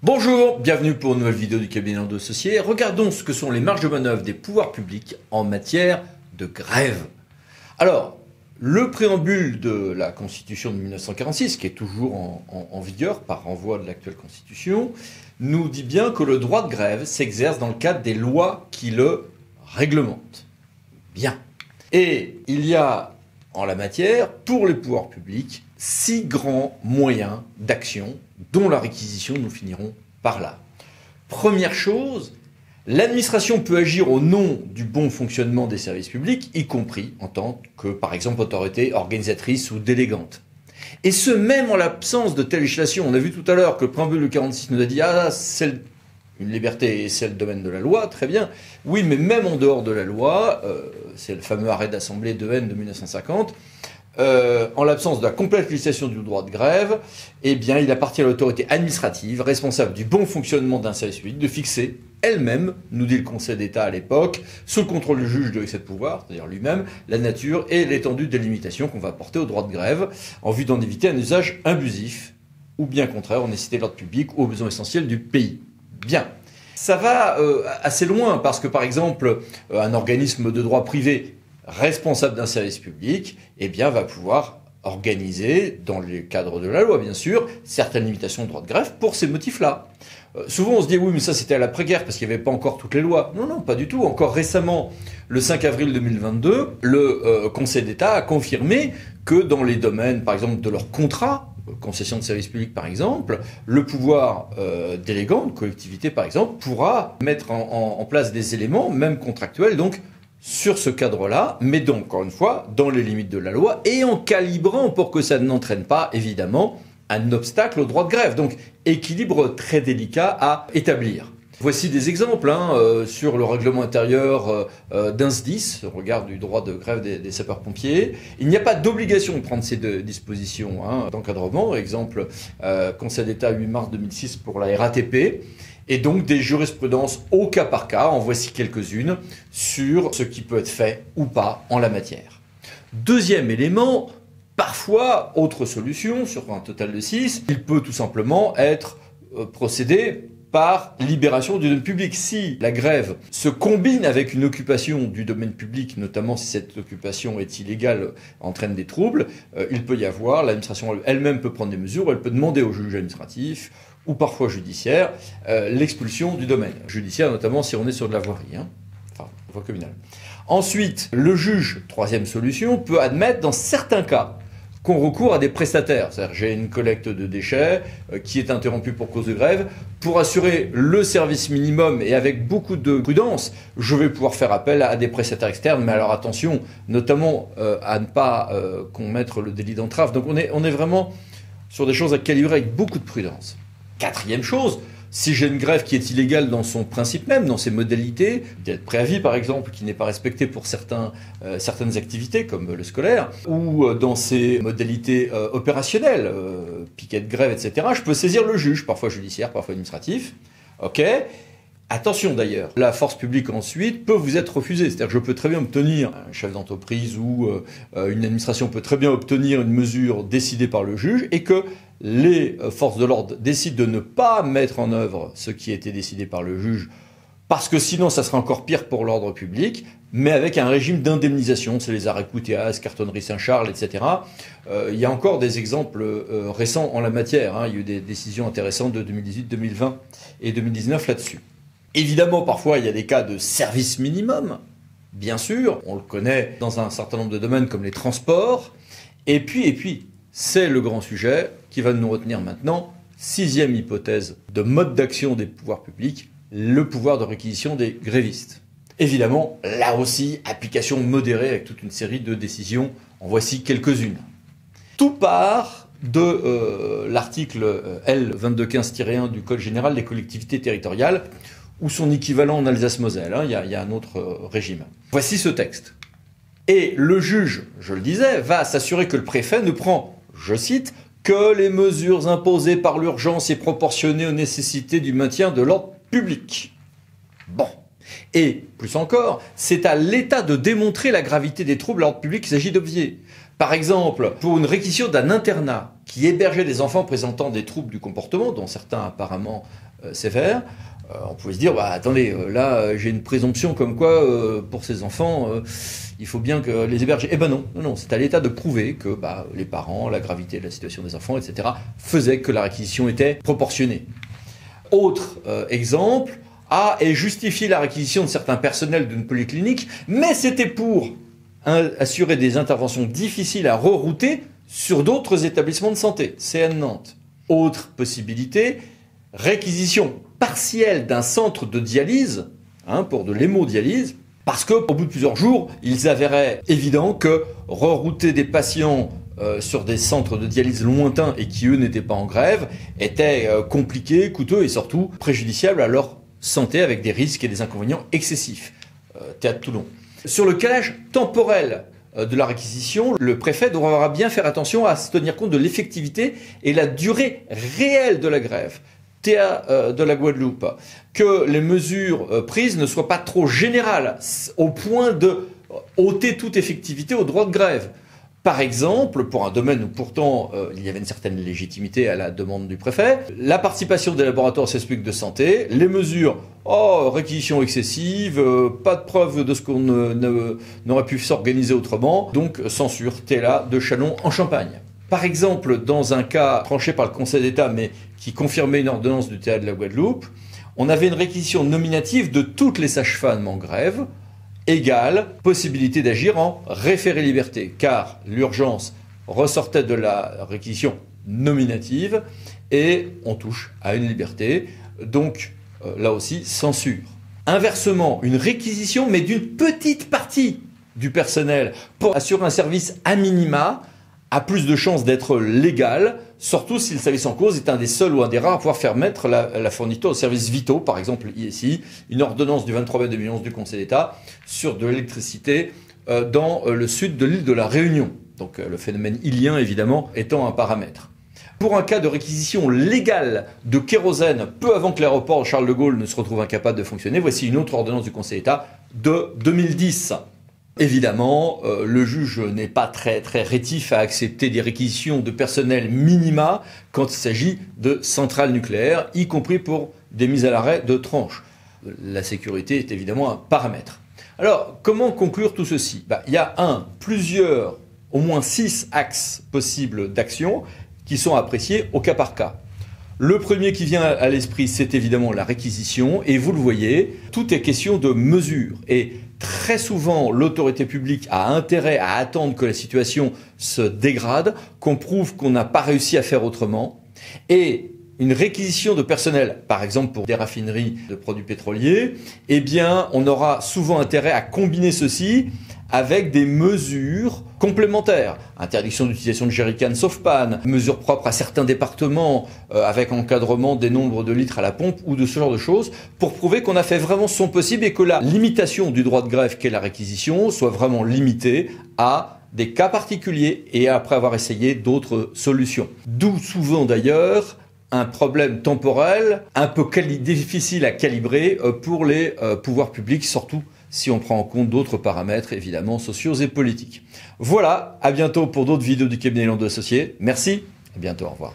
Bonjour, bienvenue pour une nouvelle vidéo du cabinet Landau Associés. Regardons ce que sont les marges de manœuvre des pouvoirs publics en matière de grève. Alors, le préambule de la Constitution de 1946, qui est toujours en vigueur par renvoi de l'actuelle Constitution, nous dit bien que le droit de grève s'exerce dans le cadre des lois qui le réglementent. Bien. Et il y a en la matière, pour les pouvoirs publics, 6 grands moyens d'action dont la réquisition, nous finirons par là. Première chose, l'administration peut agir au nom du bon fonctionnement des services publics, y compris en tant que, par exemple, autorité organisatrice ou délégante. Et ce, même en l'absence de telle législation. On a vu tout à l'heure que le préambule de 46 nous a dit « Ah, c'est une liberté et c'est le domaine de la loi, très bien. » Oui, mais même en dehors de la loi, c'est le fameux arrêt d'Assemblée de Haine de 1950, en l'absence de la complète législation du droit de grève, eh bien, il appartient à l'autorité administrative, responsable du bon fonctionnement d'un service public, de fixer elle-même, nous dit le Conseil d'État à l'époque, sous le contrôle du juge de l'excès de pouvoir, c'est-à-dire lui-même, la nature et l'étendue des limitations qu'on va apporter au droit de grève, en vue d'en éviter un usage abusif, ou bien contraire aux nécessités de l'ordre public ou aux besoins essentiels du pays. Bien. Ça va assez loin, parce que par exemple, un organisme de droit privé responsable d'un service public, eh bien, va pouvoir organiser, dans le cadre de la loi bien sûr, certaines limitations de droit de grève pour ces motifs-là. Souvent on se dit oui mais ça c'était à l'après-guerre parce qu'il n'y avait pas encore toutes les lois. Non, non, pas du tout. Encore récemment, le 5 avril 2022, le Conseil d'État a confirmé que dans les domaines, par exemple, de leur contrat, concession de service public par exemple, le pouvoir délégant, une collectivité par exemple, pourra mettre en place des éléments, même contractuels, donc sur ce cadre-là, mais donc, encore une fois, dans les limites de la loi et en calibrant pour que ça n'entraîne pas, évidemment, un obstacle au droit de grève. Donc, équilibre très délicat à établir. Voici des exemples sur le règlement intérieur d'un SDIS, au regard du droit de grève des sapeurs-pompiers. Il n'y a pas d'obligation de prendre ces deux dispositions d'encadrement. Exemple, Conseil d'État 8 mars 2006 pour la RATP. Et donc des jurisprudences au cas par cas, en voici quelques-unes, sur ce qui peut être fait ou pas en la matière. Deuxième élément, parfois, autre solution, sur un total de 6, il peut tout simplement être procédé par libération du domaine public. Si la grève se combine avec une occupation du domaine public, notamment si cette occupation est illégale, entraîne des troubles, il peut y avoir, l'administration elle-même peut prendre des mesures, elle peut demander au juge administratif, ou parfois judiciaire, l'expulsion du domaine. Judiciaire notamment si on est sur de la voirie, enfin, voie communale. Ensuite, le juge, troisième solution, peut admettre dans certains cas qu'on recourt à des prestataires. C'est-à-dire j'ai une collecte de déchets qui est interrompue pour cause de grève. Pour assurer le service minimum et avec beaucoup de prudence, je vais pouvoir faire appel à des prestataires externes. Mais alors attention, notamment à ne pas commettre le délit d'entrave. Donc on est vraiment sur des choses à calibrer avec beaucoup de prudence. Quatrième chose, si j'ai une grève qui est illégale dans son principe même, dans ses modalités, délai de préavis par exemple, qui n'est pas respecté pour certaines activités comme le scolaire, ou dans ses modalités opérationnelles, piquet de grève, etc., je peux saisir le juge, parfois judiciaire, parfois administratif. Ok. Attention d'ailleurs, la force publique ensuite peut vous être refusée. C'est-à-dire que je peux très bien obtenir, un chef d'entreprise ou une administration peut très bien obtenir une mesure décidée par le juge et que les forces de l'ordre décident de ne pas mettre en œuvre ce qui a été décidé par le juge parce que sinon ça serait encore pire pour l'ordre public, mais avec un régime d'indemnisation, c'est les arrêts Coutéas, Cartonnerie Saint-Charles, etc. Il y a encore des exemples récents en la matière, il y a eu des décisions intéressantes de 2018, 2020 et 2019 là-dessus. Évidemment, parfois, il y a des cas de service minimum, bien sûr, on le connaît dans un certain nombre de domaines comme les transports. Et puis, c'est le grand sujet qui va nous retenir maintenant, sixième hypothèse de mode d'action des pouvoirs publics, le pouvoir de réquisition des grévistes. Évidemment, là aussi, application modérée avec toute une série de décisions, en voici quelques-unes. Tout part de l'article L2215-1 du Code général des collectivités territoriales, ou son équivalent en Alsace-Moselle, il y a un autre régime. Voici ce texte. Et le juge, je le disais, va s'assurer que le préfet ne prend, je cite, que les mesures imposées par l'urgence et proportionnées aux nécessités du maintien de l'ordre public. Bon. Et, plus encore, c'est à l'État de démontrer la gravité des troubles à l'ordre public qu'il s'agit d'obvier. Par exemple, pour une réquisition d'un internat qui hébergeait des enfants présentant des troubles du comportement, dont certains apparemment sévère. On pouvait se dire, bah, attendez, là j'ai une présomption comme quoi pour ces enfants, il faut bien que les héberger. Eh ben non, non, non, c'est à l'État de prouver que les parents, la gravité de la situation des enfants, etc., faisaient que la réquisition était proportionnée. Autre exemple, et justifier la réquisition de certains personnels d'une polyclinique, mais c'était pour assurer des interventions difficiles à rerouter sur d'autres établissements de santé. CN Nantes. Autre possibilité, réquisition partielle d'un centre de dialyse, pour de l'hémodialyse, parce qu'au bout de plusieurs jours, il s'avérait évident que rerouter des patients sur des centres de dialyse lointains et qui, eux, n'étaient pas en grève, était compliqué, coûteux et surtout préjudiciable à leur santé avec des risques et des inconvénients excessifs. Théâtre Toulon. Sur le calage temporel de la réquisition, le préfet devra bien faire attention à se tenir compte de l'effectivité et la durée réelle de la grève. TA de la Guadeloupe, que les mesures prises ne soient pas trop générales au point de ôter toute effectivité au droit de grève. Par exemple, pour un domaine où pourtant il y avait une certaine légitimité à la demande du préfet, la participation des laboratoires scientifiques de santé, les mesures, réquisition excessive, pas de preuve de ce qu'on n'aurait pu s'organiser autrement, donc censure TELA de Châlons en Champagne. Par exemple, dans un cas tranché par le Conseil d'État, mais qui confirmait une ordonnance du TA de la Guadeloupe, on avait une réquisition nominative de toutes les sages-femmes en grève, égale possibilité d'agir en référé-liberté, car l'urgence ressortait de la réquisition nominative et on touche à une liberté, donc là aussi censure. Inversement, une réquisition mais d'une petite partie du personnel pour assurer un service à minima a plus de chances d'être légal, surtout si le service en cause est un des seuls ou un des rares à pouvoir faire mettre la fourniture aux services vitaux, par exemple ici, une ordonnance du 23 mai 2011 du Conseil d'État sur de l'électricité dans le sud de l'île de la Réunion. Donc le phénomène ilien, évidemment, étant un paramètre. Pour un cas de réquisition légale de kérosène peu avant que l'aéroport Charles de Gaulle ne se retrouve incapable de fonctionner, voici une autre ordonnance du Conseil d'État de 2010. Évidemment, le juge n'est pas très rétif à accepter des réquisitions de personnel minima quand il s'agit de centrales nucléaires, y compris pour des mises à l'arrêt de tranches. La sécurité est évidemment un paramètre. Alors, comment conclure tout ceci ? Il y a au moins 6 axes possibles d'action qui sont appréciés au cas par cas. Le premier qui vient à l'esprit, c'est évidemment la réquisition. Et vous le voyez, tout est question de mesure. Et très souvent, l'autorité publique a intérêt à attendre que la situation se dégrade, qu'on prouve qu'on n'a pas réussi à faire autrement. Et une réquisition de personnel, par exemple pour des raffineries de produits pétroliers, eh bien, on aura souvent intérêt à combiner ceci avec des mesures complémentaires. Interdiction d'utilisation de jerrycans sauf panne, mesures propres à certains départements avec encadrement des nombres de litres à la pompe ou de ce genre de choses pour prouver qu'on a fait vraiment son possible et que la limitation du droit de grève qu'est la réquisition soit vraiment limitée à des cas particuliers et après avoir essayé d'autres solutions. D'où souvent d'ailleurs un problème temporel un peu difficile à calibrer pour les pouvoirs publics, surtout si on prend en compte d'autres paramètres, évidemment, sociaux et politiques. Voilà, à bientôt pour d'autres vidéos du cabinet Landau Associés. Merci, à bientôt, au revoir.